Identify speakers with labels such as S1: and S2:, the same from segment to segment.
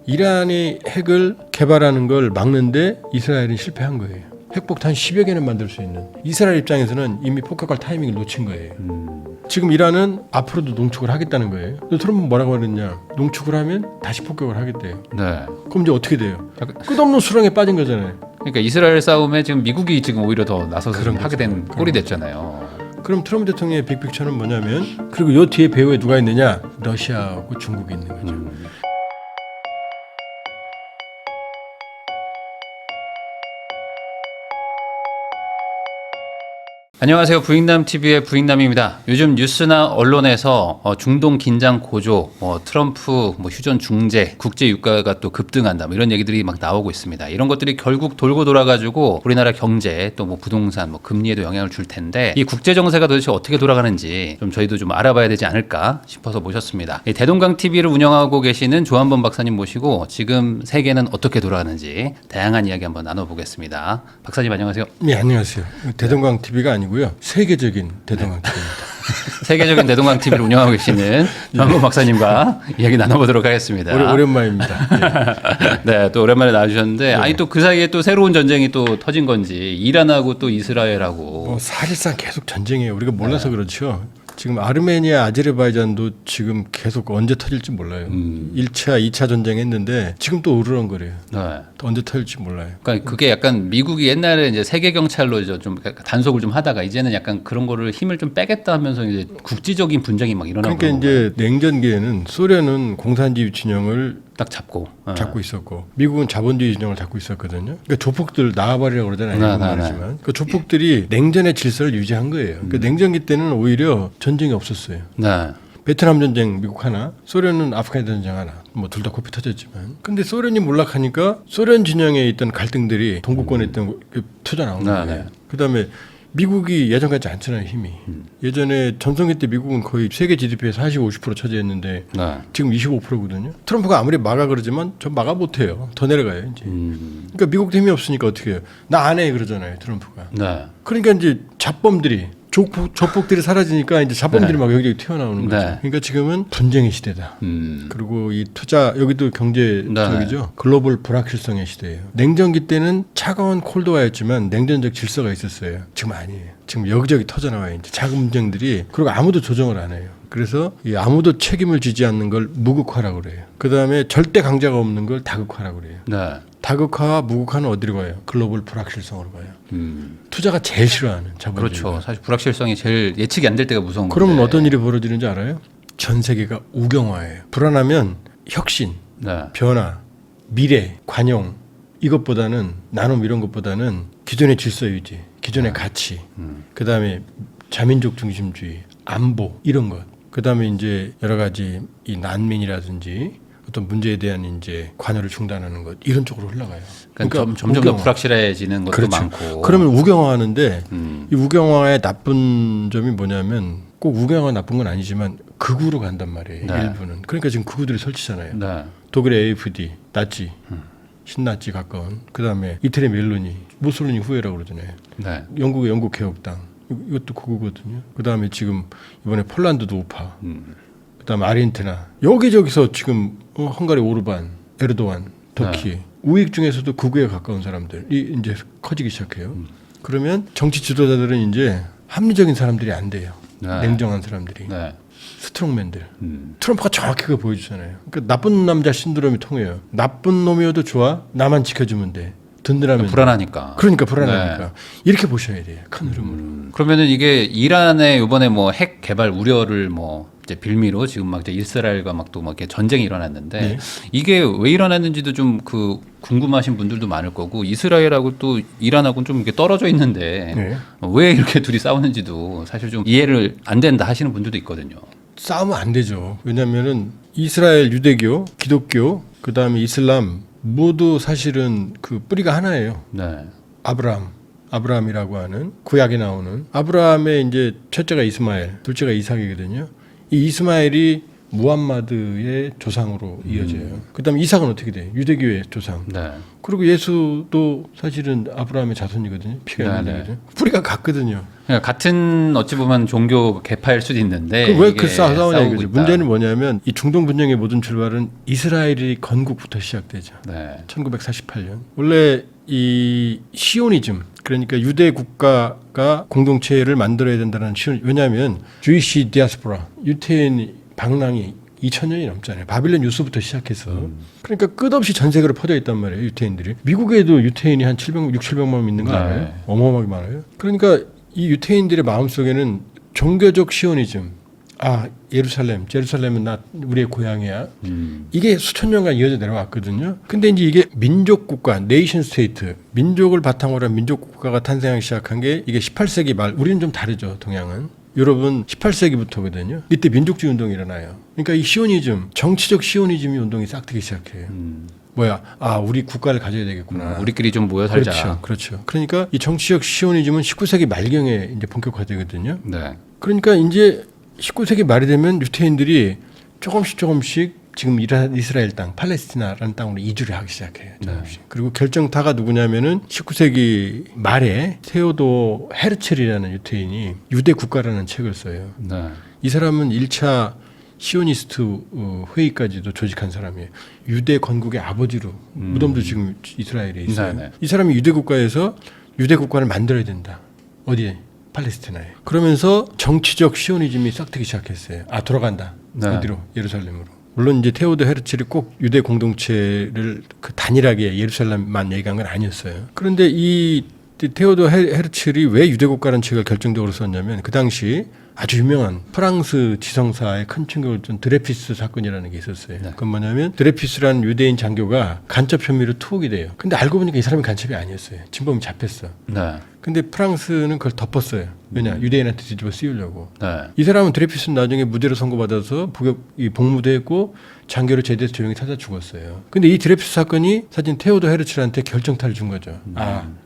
S1: 이란이 핵을 개발하는 걸 막는데 이스라엘은 실패한 거예요. 핵폭탄 10여 개는 만들 수 있는. 이스라엘 입장에서는 이미 폭격할 타이밍을 놓친 거예요. 지금 이란은 앞으로도 농축을 하겠다는 거예요. 트럼프는 뭐라고 그랬냐? 농축을 하면 다시 폭격을 하겠대요.
S2: 네.
S1: 그럼 이제 어떻게 돼요? 끝없는 수렁에 빠진 거잖아요.
S2: 그러니까 이스라엘 싸움에 지금 미국이 지금 오히려 더 나서서
S1: 그런
S2: 하게 된 꼴이 됐잖아요.
S1: 그럼 트럼프 대통령의 빅픽처는 뭐냐면, 그리고 요 뒤에 배후에 누가 있느냐? 러시아하고 중국이 있는 거죠.
S2: 안녕하세요. 부익남TV의 부익남입니다. 요즘 뉴스나 언론에서 중동 긴장 고조, 트럼프 휴전 중재, 국제 유가가 또 급등한다, 이런 얘기들이 막 나오고 있습니다. 이런 것들이 결국 돌고 돌아가지고 우리나라 경제, 또 부동산, 금리에도 영향을 줄 텐데, 이 국제 정세가 도대체 어떻게 돌아가는지 좀 저희도 좀 알아봐야 되지 않을까 싶어서 모셨습니다. 대동강TV를 운영하고 계시는 조한범 박사님 모시고 지금 세계는 어떻게 돌아가는지 다양한 이야기 한번 나눠보겠습니다. 박사님 안녕하세요.
S1: 네, 안녕하세요. 대동강 TV가 아니고요. 세계적인 대동강 TV입니다.
S2: 세계적인 대동강 TV를 운영하고 계시는 조한범 박사님과 이야기 나눠보도록 하겠습니다.
S1: 오랜만입니다.
S2: 네, 또 오랜만에 나와주셨는데,
S1: 네.
S2: 아니 또 그 사이에 또 새로운 전쟁이 또 터진 건지, 이란하고 또 이스라엘하고.
S1: 사실상 계속 전쟁이에요. 우리가 몰라서 그렇죠. 지금 아르메니아, 아제르바이잔도 지금 계속 언제 터질지 몰라요. 1차, 2차 전쟁 했는데 지금 또 으르렁거려요.
S2: 네.
S1: 언제 터질지 몰라요.
S2: 그러니까 그게 약간 미국이 옛날에 이제 세계 경찰로 좀 단속을 좀 하다가 이제는 약간 그런 거를 힘을 좀 빼겠다 하면서 이제 국지적인 분쟁이 막 일어나고.
S1: 그러니까 이제 냉전기에는 소련은 공산주의 진영을
S2: 딱 잡고
S1: 있었고, 미국은 자본주의 진영을 잡고 있었거든요. 그러니까 조폭들 나와버리라고 그러잖아요. 말이지만 그 조폭들이 냉전의 질서를 유지한 거예요. 그러니까 냉전기 때는 오히려 전쟁이 없었어요.
S2: 네.
S1: 베트남 전쟁 미국 하나, 소련은 아프가니스탄 전쟁 하나, 둘 다 코피 터졌지만, 근데 소련이 몰락하니까 소련 진영에 있던 갈등들이 동구권에 있던 터져 나오는 거예요.
S2: 네.
S1: 그다음에 미국이 예전 같지 않잖아요, 힘이. 예전에 전성기 때 미국은 거의 세계 GDP의 40, 50% 차지했는데
S2: 네.
S1: 지금 25%거든요. 트럼프가 아무리 막아 그러지만 전 막아 못해요. 더 내려가요, 이제. 그러니까 미국도 힘이 없으니까 어떻게 해요? 나 안 해 그러잖아요, 트럼프가.
S2: 네.
S1: 그러니까 이제 잡범들이 조폭들이 사라지니까 이제 잡범들이 막 여기저기 튀어나오는 거죠.
S2: 네.
S1: 그러니까 지금은 분쟁의 시대다. 그리고 이 투자, 여기도 경제적이죠. 글로벌 불확실성의 시대예요. 냉전기 때는 차가운 콜드와였지만 냉전적 질서가 있었어요. 지금 아니에요. 지금 여기저기 터져나와요. 이제 작은 분쟁들이. 그리고 아무도 조정을 안 해요. 그래서 이 아무도 책임을 지지 않는 걸 무극화라고 그래요. 그다음에 절대 강자가 없는 걸 다극화라고 그래요.
S2: 네.
S1: 다극화와 무극화는 어디로 가요? 글로벌 불확실성으로 가요. 투자가 제일 싫어하는 자본주의.
S2: 그렇죠. 사실 불확실성이 제일 예측이 안 될 때가 무서운 거예요.
S1: 그러면 어떤 일이 벌어지는지 알아요? 전 세계가 우경화예요. 불안하면 혁신,
S2: 네.
S1: 변화, 미래, 관용, 이것보다는 나눔 이런 것보다는 기존의 질서 유지, 기존의 가치, 그다음에 자민족 중심주의, 안보 이런 것. 그다음에 이제 여러 가지 이 난민이라든지 어떤 문제에 대한 이제 관여를 중단하는 것 이런 쪽으로 흘러가요.
S2: 그러니까 점점 더 불확실해지는 것도
S1: 그렇죠.
S2: 많고.
S1: 그러면 우경화하는데 이 우경화의 나쁜 점이 뭐냐면 꼭 우경화가 나쁜 건 아니지만 극우로 간단 말이에요.
S2: 네.
S1: 일부는. 그러니까 지금 극우들이 설치잖아요.
S2: 네.
S1: 독일의 AfD, 나치, 신나치 가까운. 그다음에 이태리 멜로니, 무솔리니 후예라고 그러잖아요.
S2: 네.
S1: 영국의 영국 개혁당 이것도 극우거든요. 그다음에 지금 이번에 폴란드도 우파. 그다음에 아르헨티나 여기저기서 지금 헝가리 오르반, 에르도안, 터키 우익 중에서도 극우에 가까운 사람들이 이제 커지기 시작해요. 그러면 정치 지도자들은 이제 합리적인 사람들이 안 돼요.
S2: 네.
S1: 냉정한 사람들이.
S2: 네.
S1: 스트롱맨들. 트럼프가 정확히 그걸 보여주잖아요. 그러니까 나쁜 남자 신드롬이 통해요. 나쁜 놈이어도 좋아. 나만 지켜주면 돼. 든든하면
S2: 불안하니까.
S1: 그러니까 불안하니까. 이렇게 보셔야 돼요. 큰 흐름으로.
S2: 그러면은 이게 이란의 이번에 핵 개발 우려를 이제 빌미로 지금 막 이제 이스라엘과 또 이렇게 전쟁이 일어났는데,
S1: 네.
S2: 이게 왜 일어났는지도 좀 궁금하신 분들도 많을 거고, 이스라엘하고 또 이란하고는 좀 이렇게 떨어져 있는데
S1: 네.
S2: 왜 이렇게 둘이 싸우는지도 사실 좀 이해를 안 된다 하시는 분들도 있거든요.
S1: 싸우면 안 되죠. 왜냐면은 이스라엘 유대교, 기독교, 그다음에 이슬람 모두 사실은 그 뿌리가 하나예요.
S2: 네.
S1: 아브라함이라고 하는 구약에 나오는 아브라함의 이제 첫째가 이스마엘, 둘째가 이삭이거든요. 이 이스마엘이 무함마드의 조상으로 이어져요. 그다음에 이삭은 어떻게 돼요? 유대교의 조상.
S2: 네.
S1: 그리고 예수도 사실은 아브라함의 자손이거든요. 피가 있는 거죠. 뿌리가 같거든요.
S2: 그러니까 같은 어찌 보면 종교 개파일 수도 있는데
S1: 왜 그 싸우냐
S2: 싸우고
S1: 이거죠.
S2: 있다.
S1: 문제는 뭐냐면 이 중동 분쟁의 모든 출발은 이스라엘이 건국부터 시작되죠.
S2: 네.
S1: 1948년. 원래 이 시오니즘, 그러니까 유대 국가가 공동체를 만들어야 된다는 시온. 왜냐하면 주이시 디아스포라, 유태인 방랑이 2000년이 넘잖아요. 바빌론 유수부터 시작해서. 그러니까 끝없이 전 세계로 퍼져 있단 말이에요. 유태인들이. 미국에도 유태인이 한 700만 명 있는 거 알아요?
S2: 네.
S1: 어마어마하게 많아요. 그러니까 이 유태인들의 마음속에는 종교적 시오니즘, 제루살렘은 우리의 고향이야. 이게 수천 년간 이어져 내려왔거든요. 근데 이제 이게 민족 국가, 네이션 스테이트, 민족을 바탕으로 한 민족 국가가 탄생하기 시작한 게 이게 18세기 말, 우리는 좀 다르죠, 동양은. 유럽은 18세기부터거든요. 이때 민족주의 운동이 일어나요. 그러니까 이 시오니즘, 정치적 시오니즘이 운동이 싹트기 시작해요. 우리 국가를 가져야 되겠구나.
S2: 우리끼리 좀 모여 살자.
S1: 그렇죠. 그러니까 이 정치적 시오니즘은 19세기 말경에 이제 본격화되거든요.
S2: 네.
S1: 그러니까 이제 19세기 말이 되면 유태인들이 조금씩 지금 이스라엘 땅, 팔레스티나라는 땅으로 이주를 하기 시작해요. 조금씩. 그리고 결정타가 누구냐면은 19세기 말에 테오도 헤르첼이라는 유태인이 유대 국가라는 책을 써요.
S2: 네.
S1: 이 사람은 1차 시오니스트 회의까지도 조직한 사람이에요. 유대 건국의 아버지로 무덤도 지금 이스라엘에 있어요.
S2: 네.
S1: 이 사람이 유대 국가에서 유대 국가를 만들어야 된다. 어디에? 팔레스티나에. 그러면서 정치적 시오니즘이 싹트기 시작했어요. 돌아간다.
S2: 네.
S1: 어디로? 예루살렘으로. 물론 이제 테오도 헤르첼이 꼭 유대 공동체를 그 단일하게 예루살렘만 얘기한 건 아니었어요. 그런데 이 테오도 헤르첼이 왜 유대 국가라는 책을 결정적으로 썼냐면 그 당시 아주 유명한 프랑스 지성사의 큰 충격을 준 드레피스 사건이라는 게 있었어요.
S2: 네.
S1: 그건 뭐냐면 드레피스라는 유대인 장교가 간첩 혐의로 투옥이 돼요. 근데 알고 보니까 이 사람이 간첩이 아니었어요. 진범이 잡혔어.
S2: 네.
S1: 근데 프랑스는 그걸 덮었어요. 왜냐? 유대인한테 뒤집어 씌우려고.
S2: 네.
S1: 이 사람은 드레피스는 나중에 무죄로 선고받아서 복무도 했고 장교로 제대해서 조용히 찾아 죽었어요. 근데 이 드레피스 사건이 사실 테오도 헤르첼한테 결정타를 준 거죠.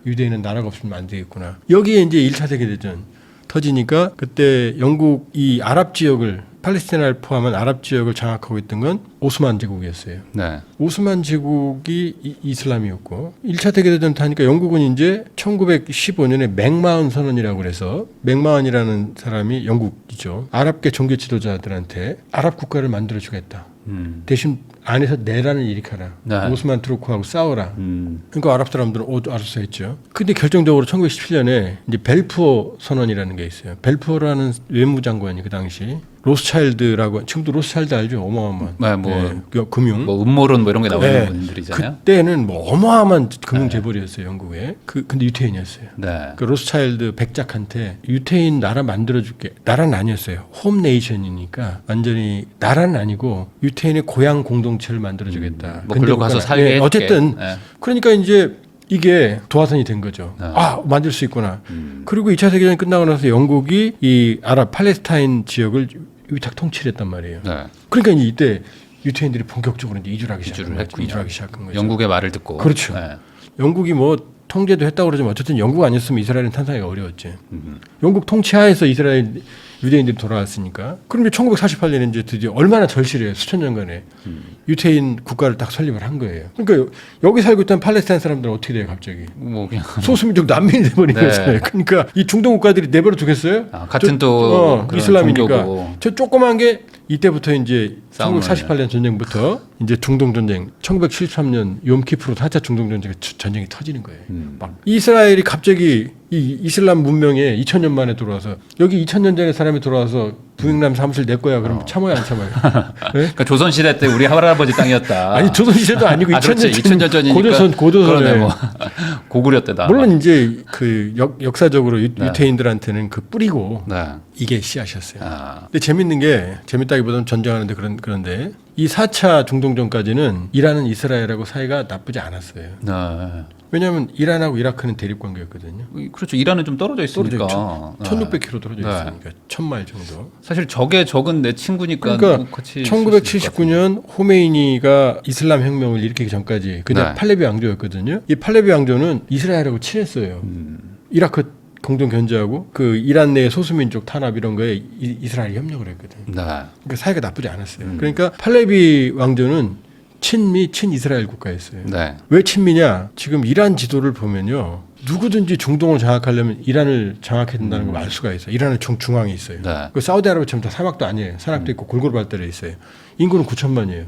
S1: 유대인은 나라가 없으면 안 되겠구나. 여기에 이제 1차 세계대전 터지니까 그때 영국 이 아랍 지역을 팔레스티나를 포함한 아랍 지역을 장악하고 있던 건 오스만 제국이었어요.
S2: 네.
S1: 오스만 제국이 이슬람이었고 1차 세계대전 타니까 영국은 이제 1915년에 맥마흔 선언이라고 그래서 맥마흔이라는 사람이 영국이죠. 아랍계 종교 지도자들한테 아랍 국가를 만들어주겠다. 대신 안에서 내란을 일으켜라.
S2: 네.
S1: 오스만 투르크하고 싸워라. 그러니까 아랍 사람들은 알았어 했죠. 근데 결정적으로 1917년에 이제 벨푸어 선언이라는 게 있어요. 벨푸어라는 외무장관이 그 당시 로스차일드라고, 지금도 로스차일드 알죠? 어마어마한. 금융.
S2: 뭐 음모론 뭐 이런 게 나오는
S1: 네.
S2: 분들이잖아요.
S1: 그때는 뭐 어마어마한 금융 재벌이었어요, 영국에. 근데 유태인이었어요.
S2: 네.
S1: 그 로스차일드 백작한테 유태인 나라 만들어줄게. 나라는 아니었어요. 홈 네이션이니까 완전히 나라는 아니고 유태인의 고향 공동체를 만들어주겠다.
S2: 뭐 글로 가서 살게 해줄게.
S1: 어쨌든
S2: 네.
S1: 그러니까 이제 이게 도화선이 된 거죠. 만들 수 있구나. 그리고 2차 세계대전이 끝나고 나서 영국이 이 아랍 팔레스타인 지역을 위탁 통치를 했단 말이에요.
S2: 네.
S1: 그러니까 이제 이때 유태인들이 본격적으로 이제 이주를 하기
S2: 했군요.
S1: 시작한 거죠.
S2: 영국의 말을 듣고.
S1: 그렇죠.
S2: 네.
S1: 영국이 뭐 통제도 했다고 그러지만 어쨌든 영국 아니었으면 이스라엘은 탄생하기가 어려웠지. 영국 통치하에서 이스라엘 유대인들이 돌아왔으니까. 그럼 이제 1948년에 이제 드디어 얼마나 절실해요. 수천 년간에 유태인 국가를 딱 설립을 한 거예요. 그러니까 여기 살고 있던 팔레스타인 사람들은 어떻게 돼요, 갑자기?
S2: 뭐 그냥
S1: 소수민족 난민이 돼버린
S2: 네.
S1: 거잖아요. 그러니까 이 중동 국가들이 내버려 두겠어요?
S2: 같은 또 그런
S1: 이슬람이니까.
S2: 종교고.
S1: 저 조그만 게 이때부터 이제
S2: 싸움을.
S1: 1948년 전쟁부터 이제 중동 전쟁, 1973년 욤키프로 4차 중동 전쟁이 터지는 거예요. 막 이스라엘이 갑자기 이 이슬람 문명에 2000년 만에 들어와서 여기 2000년 전에 사람이 들어와서 부익남 사무실 내 거야. 그럼 참아요, 안 참아요? 네?
S2: 그러니까 조선 시대 때 우리 할아버지 땅이었다.
S1: 아니 조선 시대도 아니고 2000년
S2: 2000년 전이니까
S1: 고조선에.
S2: 그러네, 뭐. 고구려 때다.
S1: 물론 이제 그 역사적으로 유태인들한테는 그 뿌리고
S2: 네.
S1: 이게 씨앗이었어요. 근데 재밌는 게 재밌다기보다는 전쟁하는데 그런데 이 4차 중동전까지는 이란은 이스라엘하고 사이가 나쁘지 않았어요.
S2: 네.
S1: 왜냐하면 이란하고 이라크는 대립 관계였거든요.
S2: 그렇죠. 이란은 좀 떨어져 있으니까.
S1: 1600km 떨어져
S2: 네.
S1: 있으니까 1000마일 정도.
S2: 사실 적은 내 친구니까
S1: 그러니까
S2: 같이
S1: 1979년 호메이니가 이슬람 혁명을 일으키기 전까지 그냥
S2: 네.
S1: 팔레비 왕조였거든요. 이 팔레비 왕조는 이스라엘하고 친했어요. 이라크 공동 견제하고 그 이란 내 소수민족 탄압 이런 거에 이스라엘이 협력을 했거든.
S2: 네.
S1: 그러니까 사이가 나쁘지 않았어요. 그러니까 팔레비 왕조는 친미 친이스라엘 국가였어요.
S2: 네.
S1: 왜 친미냐? 지금 이란 지도를 보면요. 누구든지 중동을 장악하려면 이란을 장악해야 된다는 걸 알 수가 있어요. 이란은 중앙에 있어요.
S2: 네.
S1: 그 사우디아라비아처럼 다 사막도 아니에요. 산악도 있고 골고루 발달해 있어요. 인구는 9천만이에요.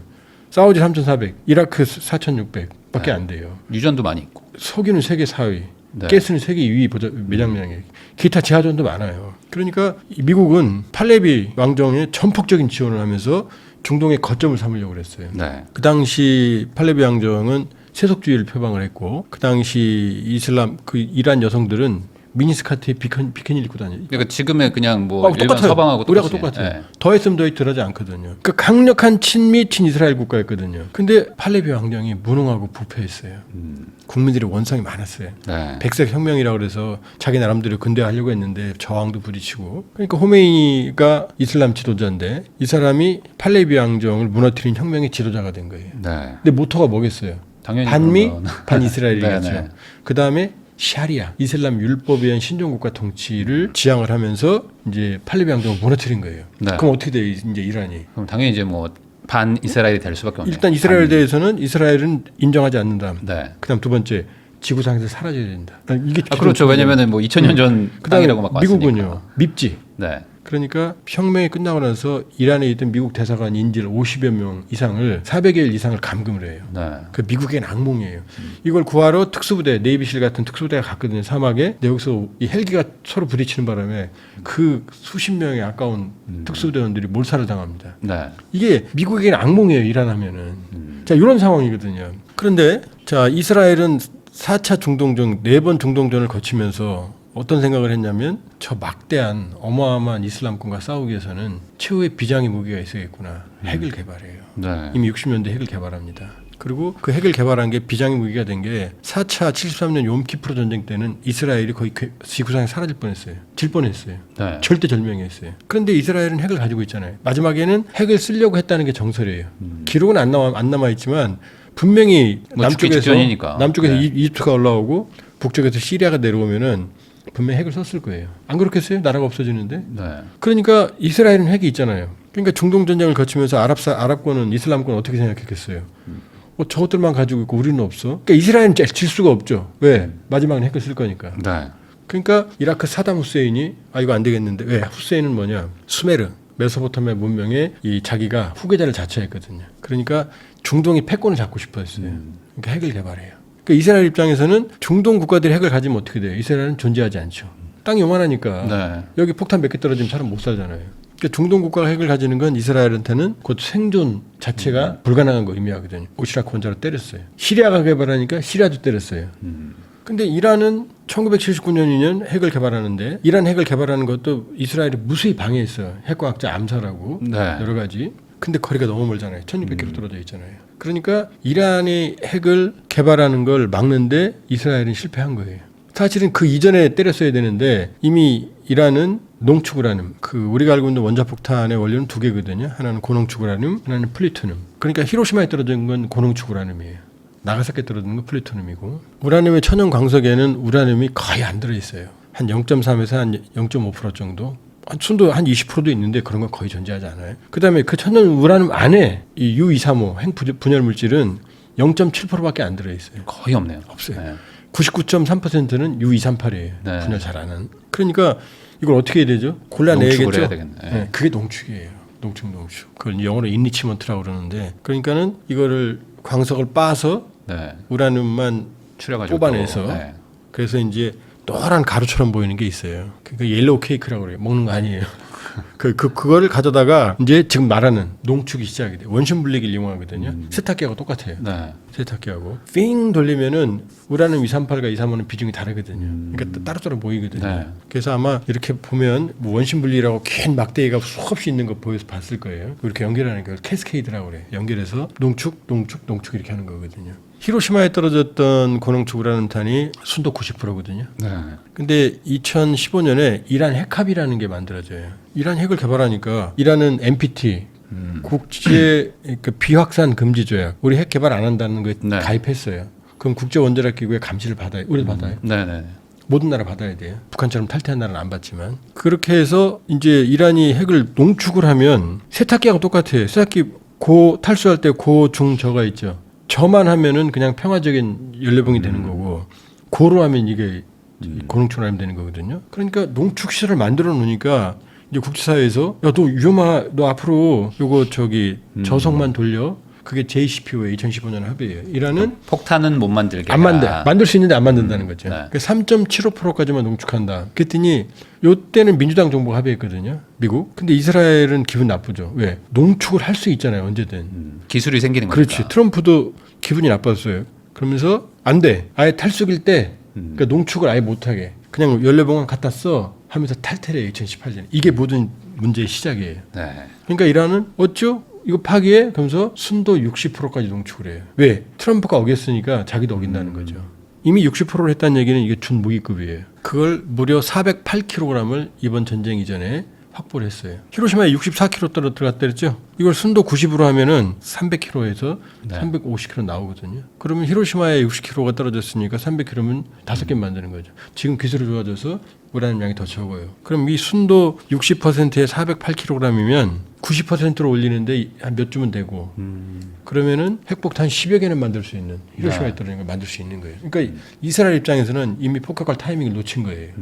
S1: 사우디 3,400, 이라크 4,600밖에
S2: 네.
S1: 안 돼요.
S2: 유전도 많이 있고.
S1: 석유는 세계 4위,
S2: 네.
S1: 가스는 세계 2위 매장량이에요. 기타 지하전도 많아요. 그러니까 미국은 팔레비 왕정에 전폭적인 지원을 하면서 중동의 거점을 삼으려고 그랬어요.
S2: 네.
S1: 그 당시 팔레비 왕정은 세속주의를 표방을 했고 그 당시 이슬람 그 이란 여성들은 미니스커트에 비키니를 입고 다녀요.
S2: 그러니까 지금의 그냥 뭐 일반
S1: 똑같아요.
S2: 서방하고
S1: 우리하고
S2: 똑같이.
S1: 똑같아요.
S2: 네.
S1: 더했으면 더해 덜하지 않거든요. 그 강력한 친미 친이스라엘 국가였거든요. 근데 팔레비 왕정이 무능하고 부패했어요. 국민들의 원성이 많았어요.
S2: 네.
S1: 백색 혁명이라고 그래서 자기 나름대로 근대화하려고 했는데 저항도 부딪히고. 그러니까 호메이니가 이슬람 지도자인데 이 사람이 팔레비 왕정을 무너뜨린 혁명의 지도자가 된 거예요.
S2: 네.
S1: 근데 모토가 뭐겠어요?
S2: 당연히
S1: 반미,
S2: 그러면.
S1: 반이스라엘이겠죠.
S2: 네, 네.
S1: 그 다음에 샤리아, 이슬람 율법에 의한 신종국가 통치를 지향을 하면서 이제 팔레비 왕정을 무너뜨린 거예요.
S2: 네.
S1: 그럼 어떻게 돼요? 이제 이란이?
S2: 그럼 당연히 이제 뭐 반 이스라엘이 될 수밖에 없네요.
S1: 일단 이스라엘에 대해서는 이스라엘은 인정하지 않는다.
S2: 네.
S1: 그다음 두 번째 지구상에서 사라져야 된다. 이게
S2: 그렇죠. 왜냐면은 뭐 2000년 전
S1: 그다음에
S2: 땅이라고 막 왔으니까.
S1: 미국은요. 밉지.
S2: 네.
S1: 그러니까 혁명이 끝나고 나서 이란에 있던 미국 대사관 인질 50여 명 이상을 400일 이상을 감금을 해요.
S2: 네.
S1: 그 미국의 악몽이에요. 이걸 구하러 특수부대, 네이비실 같은 특수부대가 갔거든요. 사막에. 근데 여기서 이 헬기가 서로 부딪히는 바람에 그 수십 명의 아까운 특수부대원들이 몰살을 당합니다.
S2: 네.
S1: 이게 미국에게는 악몽이에요. 이란 하면은. 자, 이런 상황이거든요. 그런데 자, 이스라엘은 4차 중동전, 4번 중동전을 거치면서 어떤 생각을 했냐면 저 막대한 어마어마한 이슬람권과 싸우기 위해서는 최후의 비장의 무기가 있어야겠구나. 핵을 개발해요.
S2: 네.
S1: 이미 60년대 핵을 개발합니다. 그리고 그 핵을 개발한 게 비장의 무기가 된 게 4차 73년 욤키프르 전쟁 때는 이스라엘이 거의 지구상에 사라질 뻔했어요. 질 뻔했어요.
S2: 네.
S1: 절대 절명했어요. 그런데 이스라엘은 핵을 가지고 있잖아요. 마지막에는 핵을 쓰려고 했다는 게 정설이에요. 기록은 안 남아 있지만 분명히
S2: 뭐 죽기 직전이니까.
S1: 남쪽에서
S2: 네.
S1: 이집트가 올라오고 북쪽에서 시리아가 내려오면은 분명히 핵을 썼을 거예요. 안 그렇겠어요? 나라가 없어지는데.
S2: 네.
S1: 그러니까 이스라엘은 핵이 있잖아요. 그러니까 중동 전쟁을 거치면서 아랍권은 이슬람권 어떻게 생각했겠어요? 저것들만 가지고 있고 우리는 없어. 그러니까 이스라엘은 질 수가 없죠. 왜? 마지막에 핵을 쓸 거니까.
S2: 네.
S1: 그러니까 이라크 사담 후세인이 이거 안 되겠는데 왜? 후세인은 뭐냐? 수메르 메소포타미아 문명의 이 자기가 후계자를 자처했거든요. 그러니까 중동이 패권을 잡고 싶어했어요. 그러니까 핵을 개발해요. 그러니까 이스라엘 입장에서는 중동 국가들이 핵을 가지면 어떻게 돼요? 이스라엘은 존재하지 않죠. 땅이 요만하니까
S2: 네.
S1: 여기 폭탄 몇 개 떨어지면 사람 못 살잖아요. 그러니까 중동 국가가 핵을 가지는 건 이스라엘한테는 곧 생존 자체가 불가능한 거 의미하거든요. 오시라크 원자로 때렸어요. 시리아가 개발하니까 시리아도 때렸어요. 근데 이란은 1979년 2년 핵을 개발하는데 이란 핵을 개발하는 것도 이스라엘이 무수히 방해했어요. 핵과학자 암살하고
S2: 네.
S1: 여러 가지. 근데 거리가 너무 멀잖아요. 1600km 떨어져 있잖아요. 그러니까 이란이 핵을 개발하는 걸 막는데 이스라엘은 실패한 거예요. 사실은 그 이전에 때렸어야 되는데 이미 이란은 농축우라늄, 그 우리가 알고 있는 원자폭탄의 원료는 두 개거든요. 하나는 고농축우라늄, 하나는 플루토늄. 그러니까 히로시마에 떨어진 건 고농축우라늄이에요. 나가사키에 떨어지는 건 플루토늄이고 우라늄의 천연 광석에는 우라늄이 거의 안 들어있어요. 한 0.3에서 한 0.5% 정도. 순도 한 20%도 있는데 그런 건 거의 존재하지 않아요. 그다음에 그 천연 우라늄 안에 이 U235 핵 분열 물질은 0.7%밖에 안 들어있어요.
S2: 거의 없네요.
S1: 없어요.
S2: 네.
S1: 99.3%는 U238이에요.
S2: 네.
S1: 분열 잘하는. 그러니까 이걸 어떻게 해야 되죠? 골라내야겠죠.
S2: 농축을 해야 되겠네.
S1: 네, 그게 농축이에요. 농축. 그걸 영어로 인리치먼트라고 그러는데 그러니까는 이거를 광석을 빻아서
S2: 네.
S1: 우라늄만
S2: 추려가지고
S1: 뽑아내서
S2: 또, 네.
S1: 그래서 이제 노란 가루처럼 보이는 게 있어요. 그러니까 옐로우 케이크라고 그래요. 먹는 거 아니에요. 그거를 가져다가 이제 지금 말하는 농축이 시작이 돼요. 원심 분리기를 이용하거든요. 세탁기하고 똑같아요.
S2: 네.
S1: 세탁기하고 삥 돌리면은 우라늄 238과 235는 비중이 다르거든요. 그러니까 따로따로 보이거든요.
S2: 네.
S1: 그래서 아마 이렇게 보면 뭐 원심 분리라고 긴 막대기가 수없이 있는 거 보여서 봤을 거예요. 이렇게 연결하는 걸 캐스케이드라고 그래요. 연결해서 농축 이렇게 하는 거거든요. 히로시마에 떨어졌던 고농축 우라늄탄이 순도 90%거든요.
S2: 네.
S1: 근데 2015년에 이란 핵합이라는 게 만들어져요. 이란 핵을 개발하니까 이란은 NPT 국제 그 비확산 금지 조약, 우리 핵 개발 안 한다는 거에
S2: 네.
S1: 가입했어요. 그럼 국제 원자력 기구의 감시를 받아요. 우리도 받아요.
S2: 네네.
S1: 모든 나라 받아야 돼요. 북한처럼 탈퇴한 나라는 안 받지만. 그렇게 해서 이제 이란이 핵을 농축을 하면 세탁기하고 똑같아요. 세탁기 고 탈수할 때 고, 중, 저가 있죠. 저만 하면은 그냥 평화적인 연료봉이 되는 거고 고로 하면 이게 고농축을 하면 되는 거거든요. 그러니까 농축 시설을 만들어 놓으니까 이제 국제사회에서 야, 너 앞으로 요거 저성만 돌려. 그게 JCPOA 2015년 합의예요. 이란은
S2: 폭탄은 못 만들게
S1: 안 만들. 만들 수 있는데 안 만든다는 거죠.
S2: 네.
S1: 그러니까 3.75%까지만 농축한다. 그랬더니 요때는 민주당 정부가 합의했거든요. 미국. 근데 이스라엘은 기분 나쁘죠. 왜? 농축을 할 수 있잖아요. 언제든.
S2: 기술이 생기는 거니까.
S1: 그렇지. 트럼프도 기분이 나빴어요. 그러면서 안 돼. 아예 탈수기일 때 그러니까 농축을 아예 못하게 그냥 연료봉만 갖다 써 하면서 탈퇴를 해요. 2018년에. 이게 모든 문제의 시작이에요.
S2: 네.
S1: 그러니까 이란은 어쩌? 이거 파기해? 그러면서 순도 60%까지 농축을 해요. 왜? 트럼프가 어겼으니까 자기도 어긴다는 거죠. 이미 60%를 했다는 얘기는 이게 준무기급이에요. 그걸 무려 408kg을 이번 전쟁 이전에 확보를 했어요. 히로시마에 64kg 들어갔다 그랬죠? 이걸 순도 90으로 하면은 300kg에서
S2: 네.
S1: 350kg 나오거든요. 그러면 히로시마에 60kg가 떨어졌으니까 300kg면 5개 만드는 거죠. 지금 기술이 좋아져서 우라늄 양이 더 적어요. 그럼 이 순도 60%에 408kg이면 90%로 올리는데 한 몇 주면 되고 그러면은 핵폭탄 10여 개는 만들 수 있는 히로시마에 떨어진 걸 만들 수 있는 거예요. 그러니까 이스라엘 입장에서는 이미 폭격할 타이밍을 놓친 거예요.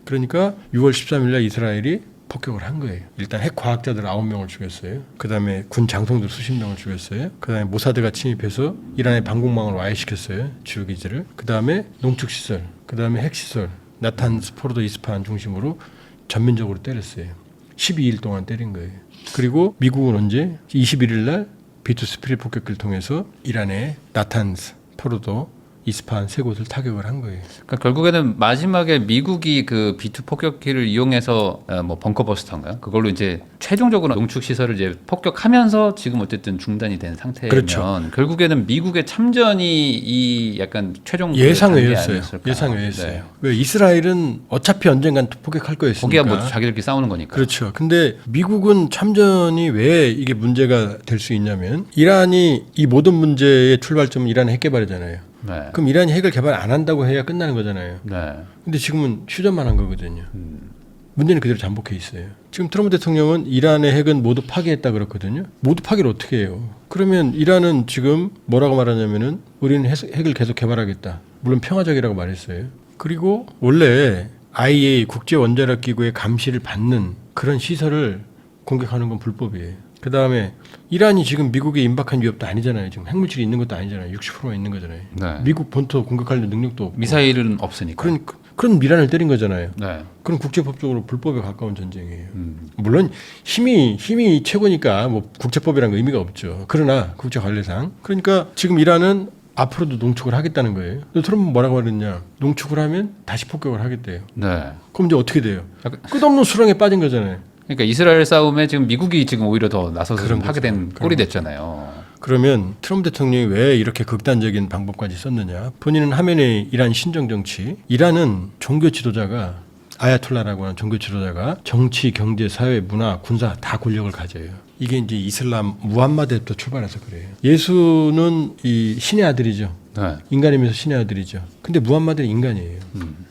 S1: 그러니까 6월 13일 날 이스라엘이 폭격을 한 거예요. 일단 핵 과학자들 9명을 죽였어요. 그다음에 군 장성들 수십 명을 죽였어요. 그다음에 모사드가 침입해서 이란의 방공망을 와해시켰어요. 주요 기지를. 그다음에 농축 시설, 그다음에 핵 시설, 나탄스, 포르도, 이스파한 중심으로 전면적으로 때렸어요. 12일 동안 때린 거예요. 그리고 미국은 언제? 21일 날 B2 스피릿 폭격기를 통해서 이란의 나탄스, 포르도, 이스파한 세 곳을 타격을 한 거예요.
S2: 그러니까 결국에는 마지막에 미국이 그 B2 폭격기를 이용해서 뭐 벙커버스터인가요? 그걸로 이제 최종적으로 농축 시설을 이제 폭격하면서 지금 어쨌든 중단이 된 상태면
S1: 그렇죠.
S2: 결국에는 미국의 참전이 이 약간 최종
S1: 예상외였어요. 예상외였어요.
S2: 네.
S1: 왜 이스라엘은 어차피 언젠간 폭격할 거였으니까.
S2: 거기야 뭐 자기들끼리 싸우는 거니까.
S1: 그렇죠. 근데 미국은 참전이 왜 이게 문제가 될 수 있냐면 이란이 이 모든 문제의 출발점은 이란의 핵 개발이잖아요.
S2: 네.
S1: 그럼 이란이 핵을 개발 안 한다고 해야 끝나는 거잖아요.
S2: 네.
S1: 근데 지금은 휴전만 한 거거든요. 문제는 그대로 잠복해 있어요. 지금 트럼프 대통령은 이란의 핵은 모두 파기했다 그렇거든요. 모두 파기를 어떻게 해요? 그러면 이란은 지금 뭐라고 말하냐면은 우리는 핵을 계속 개발하겠다. 물론 평화적이라고 말했어요. 그리고 원래 IAEA 국제원자력기구의 감시를 받는 그런 시설을 공격하는 건 불법이에요. 그 다음에 이란이 지금 미국의 임박한 위협도 아니잖아요. 지금 핵물질이 있는 것도 아니잖아요. 60%만 있는 거잖아요.
S2: 네.
S1: 미국 본토 공격할 능력도 없고.
S2: 미사일은 없으니까.
S1: 그런 이란을 때린 거잖아요.
S2: 네.
S1: 그럼 국제법적으로 불법에 가까운 전쟁이에요. 물론 힘이 최고니까 뭐 국제법이란 거 의미가 없죠. 그러나 국제 관례상 그러니까 지금 이란은 앞으로도 농축을 하겠다는 거예요. 트럼프는 뭐라고 하랬냐? 농축을 하면 다시 폭격을 하겠대요.
S2: 네.
S1: 그럼 이제 어떻게 돼요? 끝없는 수렁에 빠진 거잖아요.
S2: 그러니까 이스라엘 싸움에 지금 미국이 지금 오히려 더 나서서
S1: 그런
S2: 하게 된 꼴이 됐잖아요.
S1: 그러면 트럼프 대통령이 왜 이렇게 극단적인 방법까지 썼느냐? 본인은 하메네이 이란 신정 정치. 이란은 종교 지도자가 아야톨라라고 하는 종교 지도자가 정치, 경제, 사회, 문화, 군사 다 권력을 가져요. 이게 이제 이슬람 무함마드부터 출발해서 그래요. 예수는 이 신의 아들이죠.
S2: 네.
S1: 인간이면서 신의 아들이죠. 근데 무함마드는 인간이에요.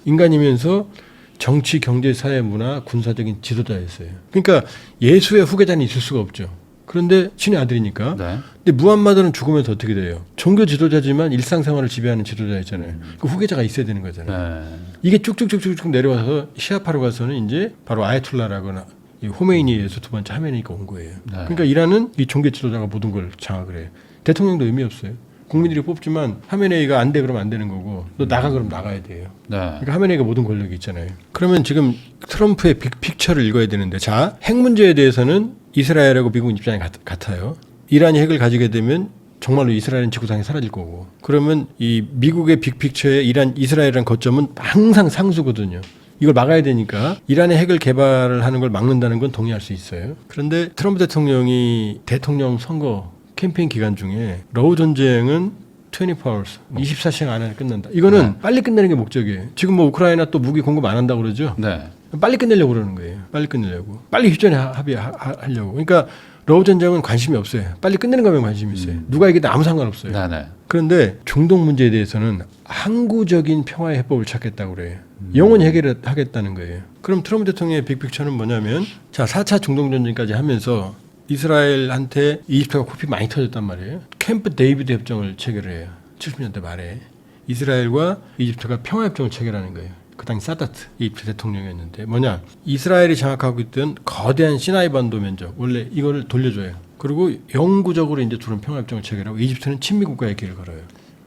S1: 인간이면서 정치, 경제, 사회, 문화, 군사적인 지도자였어요. 그러니까 예수의 후계자는 있을 수가 없죠. 그런데 신의 아들이니까.
S2: 네.
S1: 근데 무함마드는 죽으면서 어떻게 돼요? 종교 지도자지만 일상생활을 지배하는 지도자였잖아요. 그 후계자가 있어야 되는 거잖아요.
S2: 네.
S1: 이게 쭉쭉쭉쭉 내려와서 시아파로 가서는 이제 바로 아야톨라라거나 이 호메이니에 의해서 두 번째 하메네이가 온 거예요.
S2: 네.
S1: 그러니까 이란은 이 종교 지도자가 모든 걸 장악을 해요. 대통령도 의미 없어요. 국민들이 뽑지만 하메네이가 안 돼 그러면 안 되는 거고 너 나가 그러면 나가야 돼요.
S2: 네.
S1: 그러니까 하메네이가 모든 권력이 있잖아요. 그러면 지금 트럼프의 빅픽처를 읽어야 되는데 자, 핵 문제에 대해서는 이스라엘하고 미국 입장이 같아요. 이란이 핵을 가지게 되면 정말로 이스라엘은 지구상에 사라질 거고 그러면 이 미국의 빅픽처에 이스라엘이라는 거점은 항상 상수거든요. 이걸 막아야 되니까 이란의 핵을 개발을 하는 걸 막는다는 건 동의할 수 있어요. 그런데 트럼프 대통령이 대통령 선거 캠페인 기간 중에 러우 전쟁은 24hours, 24시간 안에 끝난다. 이거는 빨리 끝내는 게 목적이에요. 지금 뭐 우크라이나 또 무기 공급 안 한다고 그러죠.
S2: 네.
S1: 빨리 끝내려고 그러는 거예요. 빨리 끝내려고. 빨리 휴전에 합의하려고. 그러니까 러우 전쟁은 관심이 없어요. 빨리 끝내는 거면 관심이 있어요. 누가 이기든 아무 상관없어요.
S2: 네. 네.
S1: 그런데 중동 문제에 대해서는 항구적인 평화의 해법을 찾겠다고 그래요. 영원히 해결하겠다는 거예요. 그럼 트럼프 대통령의 빅픽처는 뭐냐면 자 4차 중동 전쟁까지 하면서 이스라엘한테 이집트가 코피 많이 터졌단 말이에요. 캠프 데이비드 협정을 체결해요. 70년대 말에 이스라엘과 이집트가 평화협정을 체결하는 거예요. 그 당시 사다트 이집트 대통령이었는데 뭐냐 이스라엘이 장악하고 있던 거대한 시나이 반도 면적 원래 이거를 돌려줘요. 그리고 영구적으로 이제 둘은 평화협정을 체결하고 이집트는 친미 국가의 길을 걸어요.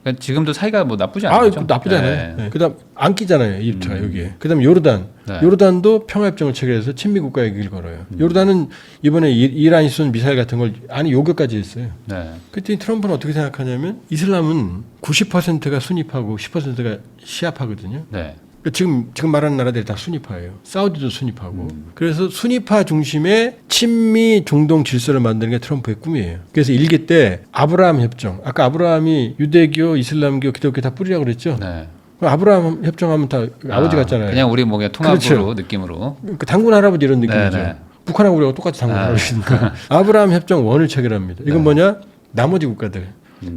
S2: 그러니까 지금도 사이가 뭐 나쁘지 않죠?
S1: 나쁘지 않아요.
S2: 네.
S1: 네. 그다음 안 끼잖아요 이집트가 여기에. 그다음 요르단,
S2: 네.
S1: 요르단도 평화협정을 체결해서 친미 국가의 길을 걸어요. 요르단은 이번에 이란이 쏜 미사일 같은 걸 안에 요격까지 했어요.
S2: 네.
S1: 그랬더니 트럼프는 어떻게 생각하냐면 이슬람은 90%가 순위파고 10%가 시아파거든요.
S2: 네.
S1: 지금 말하는 나라들이 다 순위파예요. 사우디도 순위파고. 그래서 순위파 중심의 친미 중동 질서를 만드는 게 트럼프의 꿈이에요. 그래서 일기 때 아브라함 협정. 아까 아브라함이 유대교, 이슬람교, 기독교 다 뿌리라고 그랬죠.
S2: 네.
S1: 아브라함 협정하면 다 아버지 같잖아요.
S2: 그냥 우리 뭐 통합으로
S1: 그렇죠.
S2: 느낌으로.
S1: 그 당군 할아버지 이런 느낌이죠.
S2: 네, 네.
S1: 북한하고 우리가 똑같이 당군 할아버지니까. 아브라함 협정 1을 체결합니다. 이건 뭐냐? 나머지 국가들.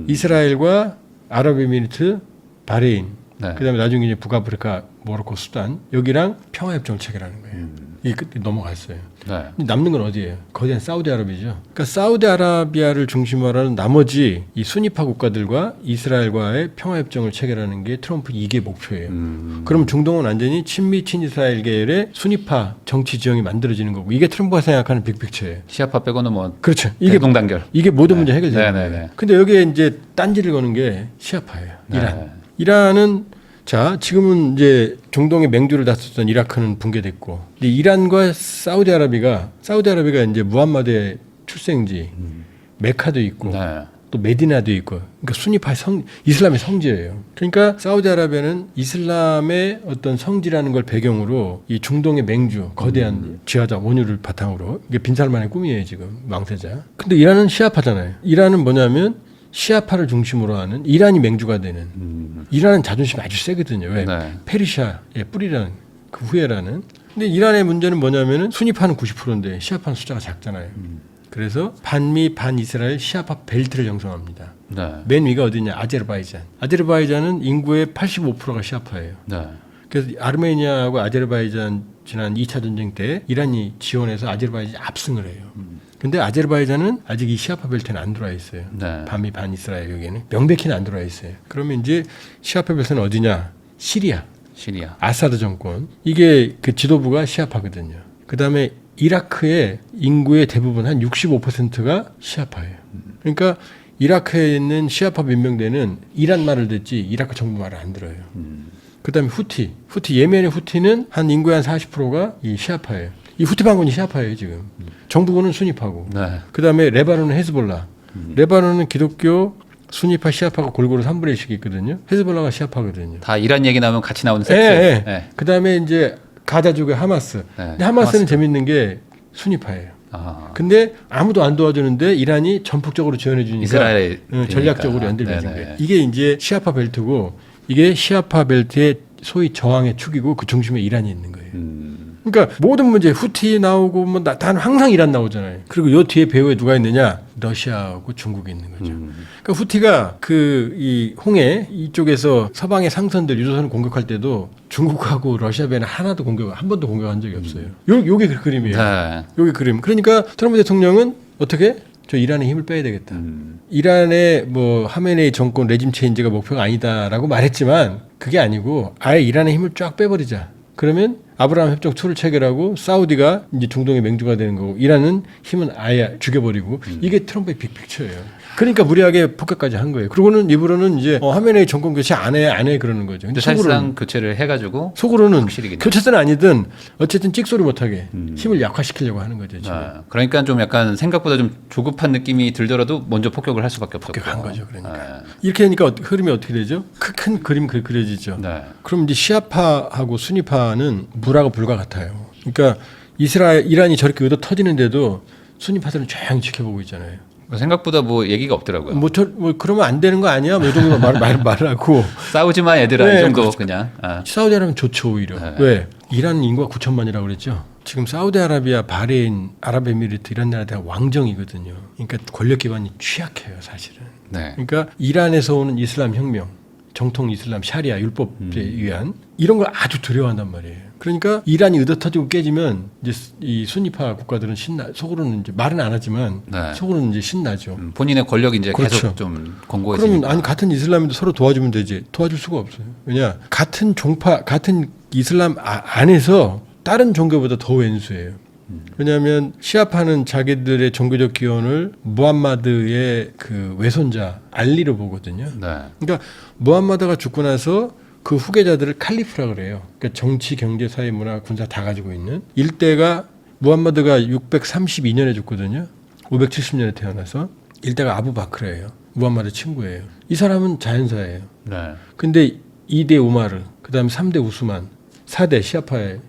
S1: 이스라엘과 아랍에미리트, 바레인.
S2: 네.
S1: 그다음에 나중에 이제 북아프리카, 모로코, 수단 여기랑 평화협정 체결하는 거예요. 이게 끝에 넘어갔어요.
S2: 네.
S1: 남는 건 어디예요? 거대한 사우디아라비아죠. 그러니까 사우디아라비아를 중심으로 하는 나머지 이 순위파 국가들과 이스라엘과의 평화협정을 체결하는 게 트럼프 2개 목표예요. 그럼 중동은 완전히 친미 친이스라엘 계열의 순위파 정치 지형이 만들어지는 거고 이게 트럼프가 생각하는 빅픽처예요.
S2: 시아파 빼고는 뭐
S1: 그렇죠. 이게
S2: 동단결.
S1: 이게 모든 문제 해결되는
S2: 네, 네,
S1: 거예요.
S2: 네.
S1: 근데 여기에 이제 딴지를 거는 게 시아파예요. 이란.
S2: 네.
S1: 이란은 자 지금은 이제 중동의 맹주를 다스렸던 이라크는 붕괴됐고 근데 이란과 사우디아라비아가 이제 무함마드의 출생지 메카도 있고
S2: 네.
S1: 또 메디나도 있고 그러니까 순위파 이슬람의 성지예요. 그러니까 사우디아라비아는 이슬람의 어떤 성지라는 걸 배경으로 이 중동의 맹주 거대한 지하자 원유를 바탕으로 이게 빈살만의 꿈이에요 지금 왕세자. 근데 이란은 시아파잖아요. 이란은 뭐냐면 시아파를 중심으로 하는 이란이 맹주가 되는 이란은 자존심이 아주 세거든요. 왜?
S2: 네.
S1: 페르시아의 뿌리라는 그 후예라는. 근데 이란의 문제는 뭐냐면은 순위파는 90%인데 시아파는 숫자가 작잖아요. 그래서 반미 반이스라엘 시아파 벨트를 형성합니다.
S2: 네.
S1: 맨 위가 어디냐? 아제르바이잔. 아제르바이잔은 인구의 85%가 시아파예요.
S2: 네.
S1: 그래서 아르메니아하고 아제르바이잔 지난 2차 전쟁 때 이란이 지원해서 아제르바이잔이 압승을 해요. 근데 아제르바이잔은 아직 이 시아파 벨트는 안 들어와 있어요.
S2: 네.
S1: 반미 반이스라엘 여기에는 명백히는 안 들어와 있어요. 그러면 이제 시아파 벨트는 어디냐? 시리아, 아사드 정권. 이게 그 지도부가 시아파거든요. 그다음에 이라크의 인구의 대부분 한 65%가 시아파예요. 그러니까 이라크에 있는 시아파 민병대는 이란 말을 듣지 이라크 정부 말을 안 들어요. 그다음에 후티 예멘의 후티는 한 인구의 한 40%가 이 시아파예요. 이 후티 반군이 시아파예요 지금. 정부군은 순위파고.
S2: 네.
S1: 그다음에 레바논은 헤즈볼라. 레바논은 기독교 순위파 시아파가 골고루 3분의 1씩 있거든요. 헤즈볼라가 시아파거든요.
S2: 다 이란 얘기 나오면 같이 나오는 세트.
S1: 네.
S2: 네.
S1: 그다음에 이제 가자족의 하마스.
S2: 네.
S1: 근데 하마스는 재밌는 게 순위파예요.
S2: 아.
S1: 근데 아무도 안 도와주는데 이란이 전폭적으로 지원해 주니까
S2: 이스라엘
S1: 전략적으로 연대를 맺은
S2: 네네.
S1: 거예요. 이게 이제 시아파 벨트고 이게 시아파 벨트의 소위 저항의 축이고 그 중심에 이란이 있는 거예요. 그러니까 모든 문제 후티 나오고 뭐 단 항상 이란 나오잖아요. 그리고 요 뒤에 배후에 누가 있느냐? 러시아하고 중국이 있는 거죠. 그러니까 후티가 그 이 홍해 이쪽에서 서방의 상선들 유조선을 공격할 때도 중국하고 러시아 배는 하나도 한 번도 공격한 적이 없어요. 요게 그 그림이에요.
S2: 네.
S1: 요게 그림. 그러니까 트럼프 대통령은 어떻게? 저 이란의 힘을 빼야 되겠다. 이란의 뭐 하메네이 정권 레짐 체인지가 목표가 아니다라고 말했지만 그게 아니고 아예 이란의 힘을 쫙 빼버리자. 그러면 아브라함 협정 2를 체결하고 사우디가 이제 중동의 맹주가 되는 거고 이란은 힘은 아예 죽여버리고 이게 트럼프의 빅픽처예요. 그러니까 무리하게 폭격까지 한 거예요. 그러고는 입으로는 이제 하메네이 정권 교체 안 해 그러는 거죠. 근데
S2: 사실상 교체를 해가지고
S1: 속으로는
S2: 확실히
S1: 교체든 아니든 어쨌든 찍소리 못하게 힘을 약화시키려고 하는 거죠. 지금.
S2: 아, 그러니까 좀 약간 생각보다 좀 조급한 느낌이 들더라도 먼저 폭격을 할 수밖에 없었고.
S1: 폭격한 거죠. 그러니까
S2: 네.
S1: 이렇게 하니까 흐름이 어떻게 되죠? 큰 그림 그려지죠.
S2: 네.
S1: 그럼 이제 시아파하고 순위파는 물하고 불과 같아요. 그러니까 이란이 저렇게 얻어 터지는데도 순위파들은 조용히 지켜보고 있잖아요.
S2: 생각보다 뭐 얘기가 없더라고요.
S1: 뭐 그러면 안 되는 거 아니야? 뭐 이 정도 말하고
S2: 싸우지 마 얘들아
S1: 네,
S2: 이 정도
S1: 그렇죠.
S2: 그냥. 아.
S1: 사우디아라비아는 좋죠 오히려.
S2: 네.
S1: 왜? 이란 인구가 9천만이라고 그랬죠. 지금 사우디아라비아, 바레인, 아랍에미리트 이런 나라 다 왕정이거든요. 그러니까 권력 기반이 취약해요, 사실은.
S2: 네.
S1: 그러니까 이란에서 오는 이슬람 혁명, 정통 이슬람 샤리아 율법에 의한 이런 걸 아주 두려워한단 말이에요. 그러니까 이란이 의도터지고 깨지면 이제 이 순위파 국가들은 속으로는 이제 말은 안 하지만
S2: 네.
S1: 속으로는 이제 신나죠.
S2: 본인의 권력이 이제
S1: 그렇죠.
S2: 계속 좀 공고해지니까.
S1: 그러면 아니 같은 이슬람인데 서로 도와주면 되지. 도와줄 수가 없어요. 왜냐 같은 종파 같은 이슬람 안에서 다른 종교보다 더 왼수예요. 왜냐하면 시아파는 자기들의 종교적 기원을 무함마드의 그 외손자 알리로 보거든요.
S2: 네.
S1: 그러니까 무함마드가 죽고 나서 그 후계자들을 칼리프라 그래요. 그러니까 정치, 경제, 사회, 문화, 군사 다 가지고 있는 일대가 무함마드가 632년에 죽거든요. 570년에 태어나서 일대가 아부바크르예요. 무함마드 친구예요. 이 사람은 자연사예요.
S2: 네. 근데
S1: 2대 우마르, 그다음에 3대 우스만, 4대 시아파의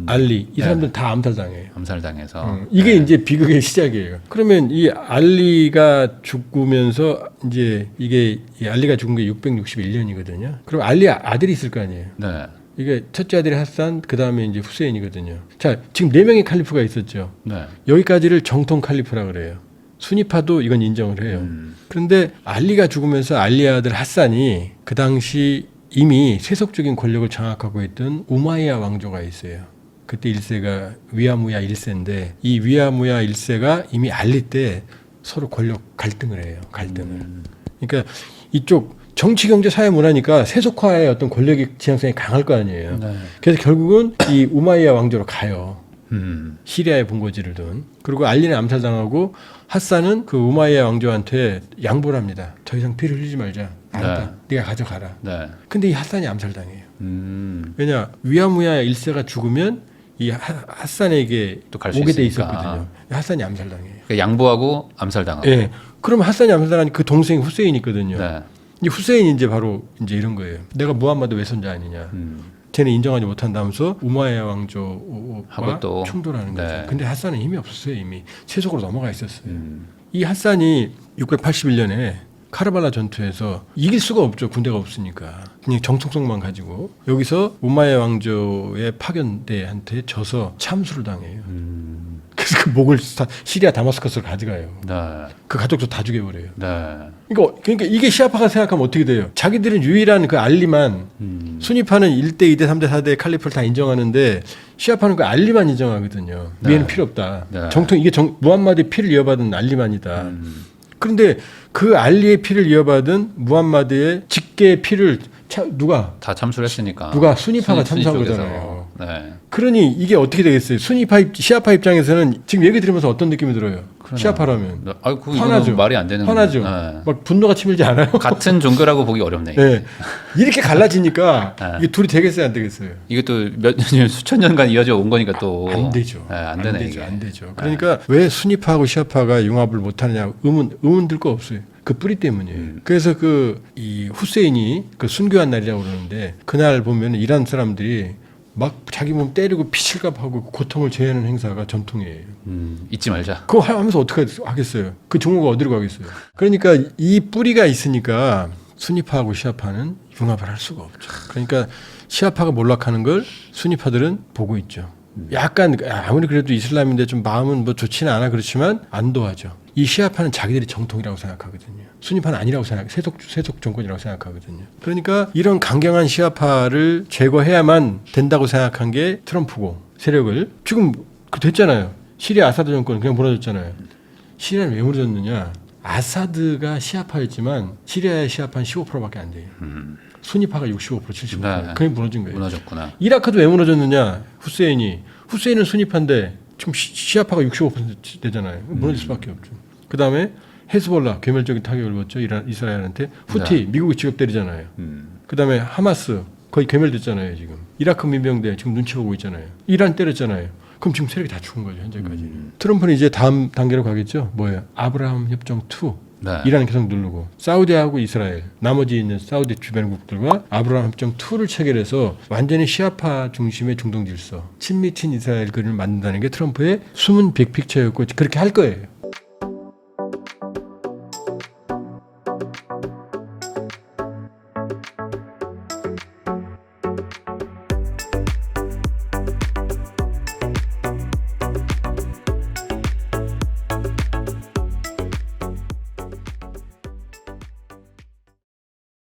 S1: 알리 이 사람들 다 암살당해요.
S2: 암살당해서
S1: 이게 이제 비극의 시작이에요. 그러면 이 알리가 죽으면서 이제 이게 이 알리가 죽은 게 661년이거든요. 그럼 알리 아들이 있을 거 아니에요.
S2: 네.
S1: 이게 첫째 아들이 하산, 그 다음에 이제 후세인이거든요. 자, 지금 4명의 칼리프가 있었죠.
S2: 네.
S1: 여기까지를 정통 칼리프라 그래요. 순위파도 이건 인정을 해요. 그런데 알리가 죽으면서 알리의 아들 하산이 그 당시 이미 세속적인 권력을 장악하고 있던 우마이야 왕조가 있어요. 그때 1세가 위아무야 1세인데 이 위아무야 1세가 이미 알리 때 서로 권력 갈등을 해요. 갈등을. 그러니까 이쪽 정치, 경제, 사회, 문화니까 세속화의 어떤 권력의 지향성이 강할 거 아니에요.
S2: 네.
S1: 그래서 결국은 이 우마이야 왕조로 가요. 시리아에 본거지를 둔. 그리고 알리는 암살당하고 하산은 그 우마이야 왕조한테 양보를 합니다. 더 이상 피를 흘리지 말자. 알았다. 네가 가져가라.
S2: 네.
S1: 근데 이 하산이 암살당해요. 왜냐 위아무야 1세가 죽으면 이 하산에게
S2: 또 갈수
S1: 오게 돼
S2: 있으니까.
S1: 있었거든요. 하산이 암살당해요.
S2: 그러니까 양보하고 암살당하고.
S1: 예. 그럼 하산이 암살당하니 그 동생이 후세인이 있거든요.
S2: 네.
S1: 이 후세인이 이제 바로 이제 이런 거예요. 내가 무함마드 외손자 아니냐. 쟤는 인정하지 못한다면서 우마이야 왕조와
S2: 하고 또.
S1: 충돌하는 거죠.
S2: 네.
S1: 근데 하산은 힘이 없었어요. 이미 세속으로 넘어가 있었어요. 이 하산이 681년에 카르발라 전투에서 이길 수가 없죠. 군대가 없으니까. 그냥 정통성만 가지고 여기서 우마이야 왕조의 파견대한테 져서 참수를 당해요. 그래서 그 목을 시리아 다마스커스로 가져가요.
S2: 네.
S1: 그 가족도 다 죽여버려요.
S2: 네.
S1: 그러니까 이게 시아파가 생각하면 어떻게 돼요? 자기들은 유일한 그 알리만 순위파는 1대, 2대, 3대, 4대 칼리프를 다 인정하는데 시아파는 그 알리만 인정하거든요.
S2: 네.
S1: 위에는 필요 없다.
S2: 네.
S1: 정통 이게 무함마드의 피를 이어받은 알리만이다. 그런데 그 알리의 피를 이어받은 무함마드의 직계의 피를 누가
S2: 다 참수를 했으니까.
S1: 누가 순위파가
S2: 순위
S1: 참수한
S2: 쪽에서.
S1: 거잖아요.
S2: 네.
S1: 그러니 이게 어떻게 되겠어요? 시아파 입장에서는 지금 얘기 들으면서 어떤 느낌이 들어요? 시아파라면
S2: 아이고
S1: 화나죠.
S2: 이거는 말이 안 되는.
S1: 화나죠.
S2: 네.
S1: 막 분노가 치밀지 않아요?
S2: 같은 종교라고 보기 어렵네.
S1: 네. 이렇게 갈라지니까
S2: 네.
S1: 이게 둘이 되겠어요, 안 되겠어요?
S2: 이것도 수천 년간 이어져 온 거니까 또
S1: 안 되죠.
S2: 네, 안 되네
S1: 되죠.
S2: 이게.
S1: 안 되죠. 그러니까 왜 순위파하고 시아파가 융합을 못하느냐 의문 들 거 없어요. 그 뿌리 때문이에요. 그래서 이 후세인이 그 순교한 날이라고 그러는데 그날 보면 이란 사람들이 막 자기 몸 때리고 피칠갑하고 고통을 제하는 행사가 전통이에요.
S2: 잊지 말자.
S1: 그거 하면서 어떻게 하겠어요? 그 종교가 어디로 가겠어요? 그러니까 이 뿌리가 있으니까 순위파하고 시아파는 융합을 할 수가 없죠. 그러니까 시아파가 몰락하는 걸 순위파들은 보고 있죠. 약간 아무리 그래도 이슬람인데 좀 마음은 뭐 좋지는 않아 그렇지만 안 도와줘. 이 시아파는 자기들이 정통이라고 생각하거든요. 순위파는 아니라고 세속 정권이라고 생각하거든요. 그러니까 이런 강경한 시아파를 제거해야만 된다고 생각한 게 트럼프고 세력을 지금 됐잖아요. 시리아 아사드 정권 그냥 무너졌잖아요. 시리아는 왜 무너졌느냐? 아사드가 시아파였지만 시리아의 시아파는 15%밖에 안 돼요. 순위파가 65%, 70%.
S2: 네.
S1: 그게 무너진 거예요.
S2: 무너졌구나.
S1: 이라크도 왜 무너졌느냐? 후세인은 순위파인데 지금 시아파가 65% 되잖아요. 무너질 수밖에 없죠. 그 다음에 헤즈볼라 괴멸적인 타격을 입었죠. 이스라엘한테. 후티
S2: 네.
S1: 미국이 직접 때리잖아요. 그 다음에 하마스 거의 괴멸됐잖아요. 지금 이라크 민병대 지금 눈치 보고 있잖아요. 이란 때렸잖아요. 그럼 지금 세력이 다 죽은 거죠. 현재까지는. 트럼프는 이제 다음 단계로 가겠죠. 뭐예요? 아브라함 협정 2.
S2: 네.
S1: 이란은 계속 누르고 사우디하고 이스라엘 나머지 있는 사우디 주변국들과 아브라함 협정 2를 체결해서 완전히 시아파 중심의 중동 질서 친미 친이스라엘 그림을 만든다는 게 트럼프의 숨은 빅픽처였고 그렇게 할 거예요.